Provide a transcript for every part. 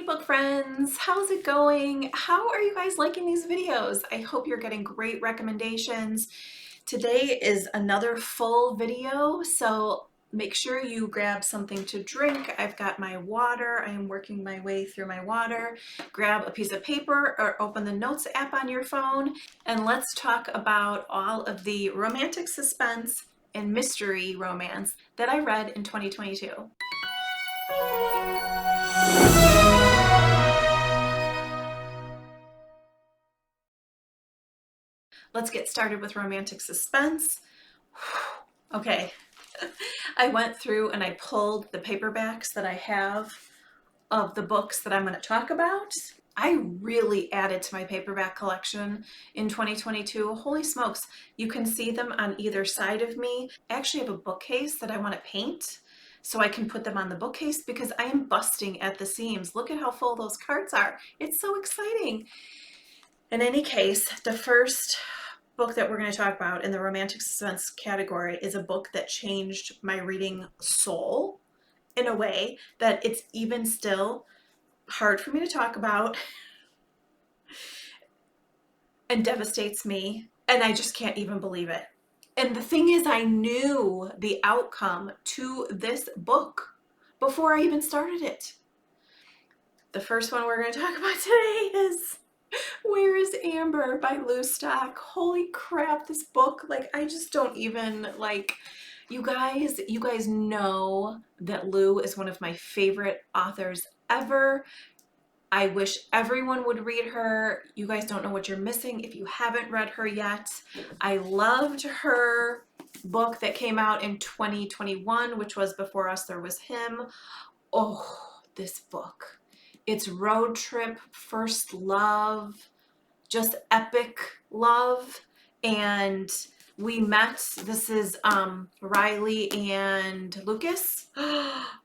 book friends, how's it going? How are you guys liking these videos? I hope you're getting great recommendations. Today is another full video, so make sure you grab something to drink. I've got my water. I am working my way through my water. Grab a piece of paper or open the notes app on your phone, and let's talk about all of the romantic suspense and mystery romance that I read in 2022. Let's get started with romantic suspense. Okay, I went through and I pulled the paperbacks that I have of the books that I'm going to talk about. I really added to my paperback collection in 2022. Holy smokes, you can see them on either side of me. I actually have a bookcase that I want to paint so I can put them on the bookcase because I am busting at the seams. Look at how full those cards are. It's so exciting. In any case, the first book that we're going to talk about in the romantic suspense category is a book that changed my reading soul in a way that it's even still hard for me to talk about and devastates me, and I just can't even believe it. And the thing is, I knew the outcome to this book before I even started it. The first one we're going to talk about today is Where is Amber by Lou Stock. Holy crap, this book, like, I just don't even, like, you guys know that Lou is one of my favorite authors ever. I wish everyone would read her. You guys don't know what you're missing if you haven't read her yet. I loved her book that came out in 2021, which was Before Us There Was Him. Oh, this book. It's road trip, first love, just epic love. And we met, this is Riley and Lucas,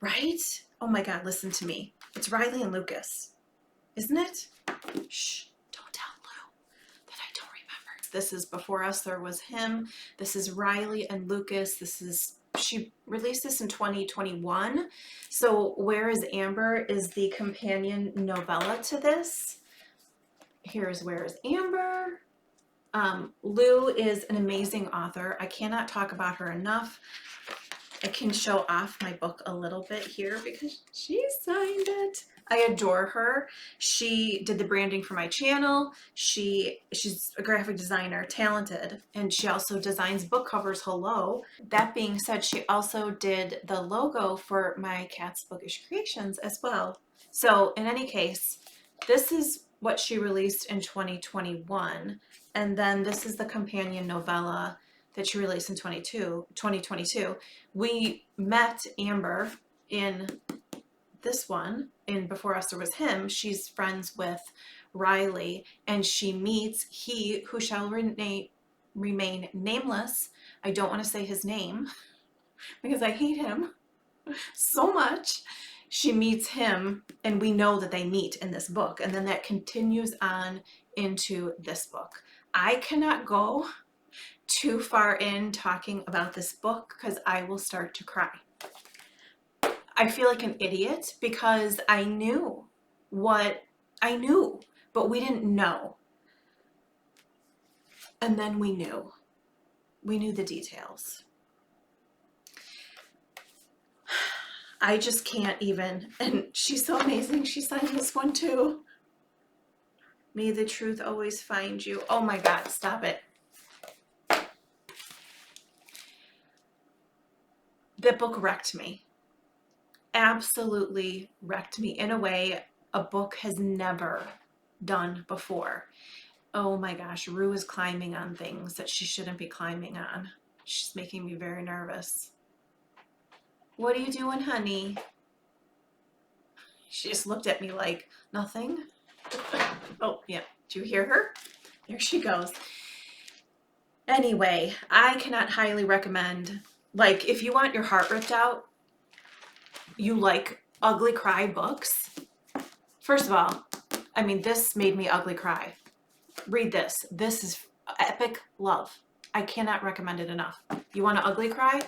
right? Oh my God, listen to me. It's Riley and Lucas, isn't it? Shh, don't tell Lou that I don't remember. This is Before Us There Was Him. This is Riley and Lucas. She released this in 2021. So Where is Amber is the companion novella to this. Here's Where is Amber. Lou is an amazing author. I cannot talk about her enough. I can show off my book a little bit here because she signed it. I adore her. She did the branding for my channel. She's a graphic designer, talented, and she also designs book covers. Hello. That being said, she also did the logo for my Cat's Bookish Creations as well. So in any case, this is what she released in 2021. And then this is the companion novella that she released in 2022. We met Amber in this one, in Before Us There Was Him. She's friends with Riley, and she meets he who shall remain nameless. I don't want to say his name because I hate him so much. She meets him, and we know that they meet in this book, and then that continues on into this book. I cannot go too far in talking about this book because I will start to cry. I feel like an idiot because I knew what I knew, but we didn't know. And then we knew. We knew the details. I just can't even. And she's so amazing. She signed this one too. May the truth always find you. Oh my God, stop it. That book wrecked me. Absolutely wrecked me in a way a book has never done before. Oh my gosh, Rue is climbing on things that she shouldn't be climbing on. She's making me very nervous. What are you doing, honey? She just looked at me like, nothing. Oh, yeah. Do you hear her? There she goes. Anyway, I cannot highly recommend, like, if you want your heart ripped out, you like ugly cry books. First of all, I mean, this made me ugly cry. Read this. This is epic love. I cannot recommend it enough. You want to ugly cry?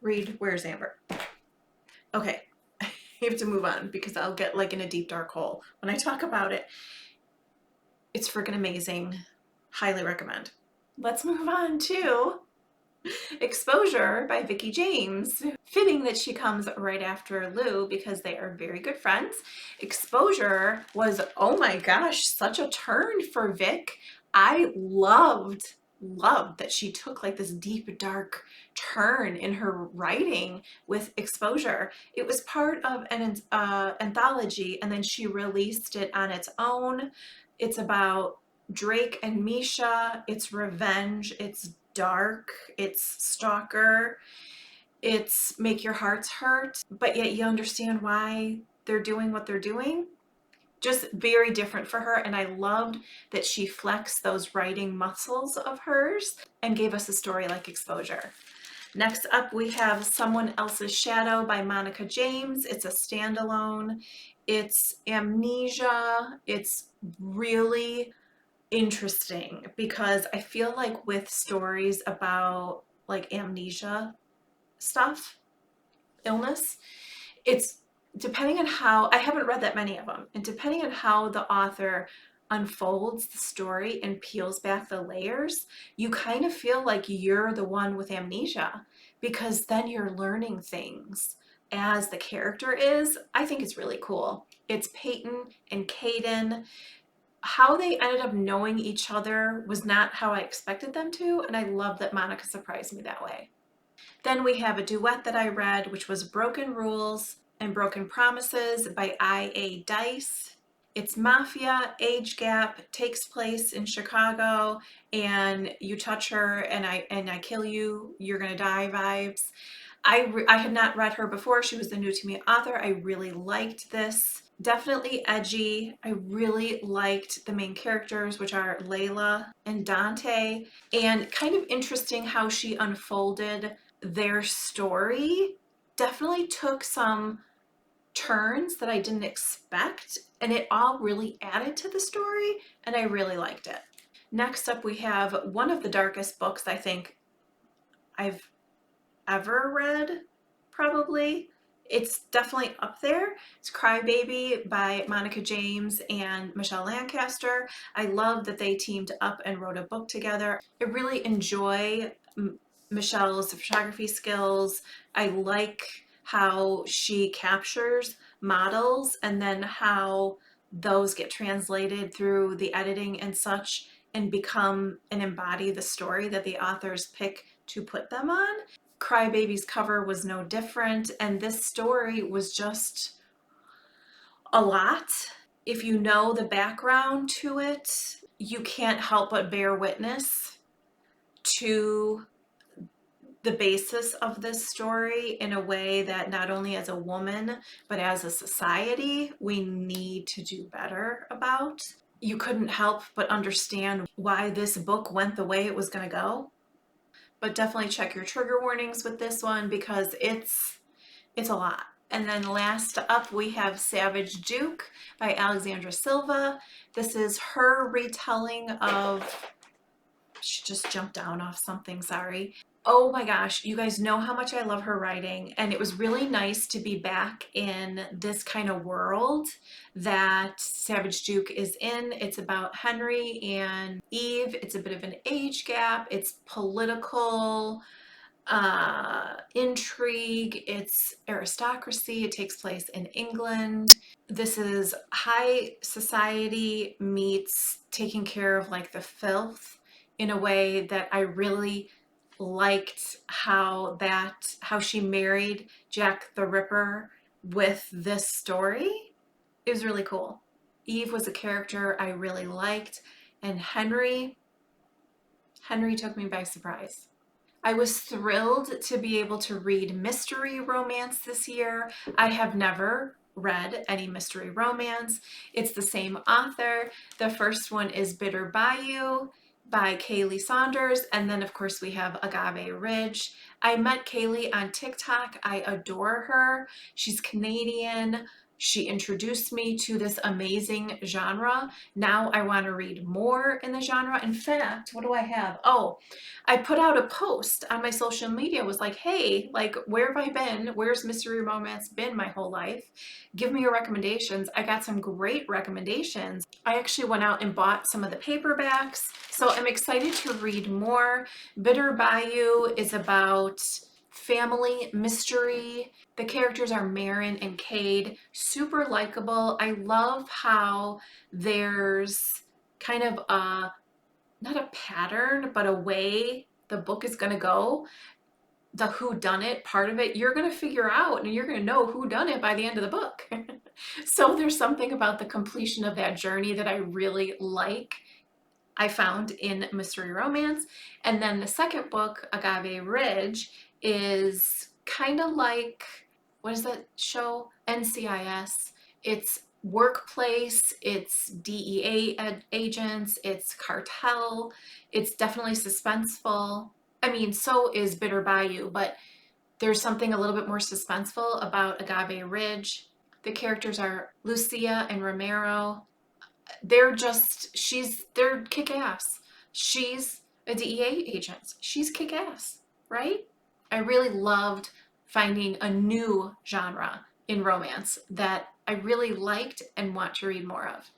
Read Where's Amber. Okay. We have to move on because I'll get like in a deep dark hole when I talk about it. It's freaking amazing. Highly recommend. Let's move on to Exposure by Vicki James. Fitting that she comes right after Lou because they are very good friends. Exposure was, oh my gosh, such a turn for Vic. I loved that she took like this deep dark turn in her writing with Exposure. It was part of an anthology and then she released it on its own. It's about Drake and Misha. It's revenge. It's dark. It's stalker. It's make your hearts hurt, but yet you understand why they're doing what they're doing. Just very different for her, and I loved that she flexed those writing muscles of hers and gave us a story like Exposure. Next up, we have Someone Else's Shadow by Monica James. It's a standalone. It's amnesia. It's really interesting because I feel like with stories about like amnesia stuff, illness, it's depending on how, I haven't read that many of them, and depending on how the author unfolds the story and peels back the layers, you kind of feel like you're the one with amnesia because then you're learning things as the character is. I think it's really cool. It's Peyton and Caden. How they ended up knowing each other was not how I expected them to, and I love that Monica surprised me that way. Then we have a duet that I read, which was Broken Rules and Broken Promises by I.A. Dice. It's mafia, age gap, takes place in Chicago, and you touch her and I kill you, you're gonna die vibes. I had not read her before. She was the new to me author. I really liked this. Definitely edgy. I really liked the main characters, which are Layla and Dante, and kind of interesting how she unfolded their story. Definitely took some turns that I didn't expect, and it all really added to the story, and I really liked it. Next up, we have one of the darkest books I think I've ever read, probably. It's definitely up there. It's Crybaby by Monica James and Michelle Lancaster. I love that they teamed up and wrote a book together. I really enjoy Michelle's photography skills. I like how she captures models and then how those get translated through the editing and such and become and embody the story that the authors pick to put them on. Crybaby's cover was no different, and this story was just a lot. If you know the background to it, you can't help but bear witness to the basis of this story in a way that not only as a woman, but as a society, we need to do better about. You couldn't help but understand why this book went the way it was going to go. But definitely check your trigger warnings with this one because it's a lot. And then last up, we have Savage Duke by Alexandra Silva. This is her retelling of, she just jumped down off something, sorry. Oh my gosh, you guys know how much I love her writing, and it was really nice to be back in this kind of world that Savage Duke is in. It's about Henry and Eve. It's a bit of an age gap. It's political intrigue. It's aristocracy. It takes place in England. This is high society meets taking care of like the filth in a way that I really liked how she married Jack the Ripper with this story. It was really cool. Eve was a character I really liked, and Henry took me by surprise. I was thrilled to be able to read mystery romance this year. I have never read any mystery romance. It's the same author. The first one is Bitter Bayou by Kaylee Saunders, and then of course we have Agave Ridge. I met Kaylee on TikTok. I adore her. She's Canadian. She introduced me to this amazing genre. Now I want to read more in the genre. In fact, what do I have? Oh, I put out a post on my social media, was like, hey, like, where have I been? Where's mystery romance been my whole life? Give me your recommendations. I got some great recommendations. I actually went out and bought some of the paperbacks, so I'm excited to read more. Bitter Bayou is about family mystery. The characters are Marin and Cade, super likable. I love how there's kind of a, not a pattern, but a way the book is going to go. The whodunit part of it, you're going to figure out and you're going to know who done it by the end of the book. So there's something about the completion of that journey that I really like. I found in mystery romance. And then the second book, Agave Ridge, is kind of like, what is that show? NCIS. It's workplace, it's DEA agents, it's cartel, it's definitely suspenseful. I mean, so is Bitter Bayou, but there's something a little bit more suspenseful about Agave Ridge. The characters are Lucia and Romero. They're kick-ass. She's a DEA agent. She's kick-ass, right? I really loved finding a new genre in romance that I really liked and want to read more of.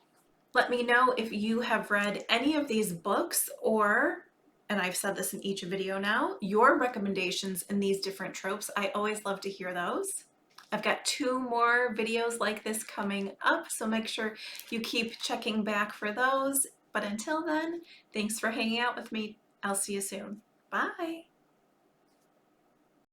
Let me know if you have read any of these books, or, and I've said this in each video now, your recommendations in these different tropes. I always love to hear those. I've got 2 more videos like this coming up, so make sure you keep checking back for those. But until then, thanks for hanging out with me. I'll see you soon. Bye.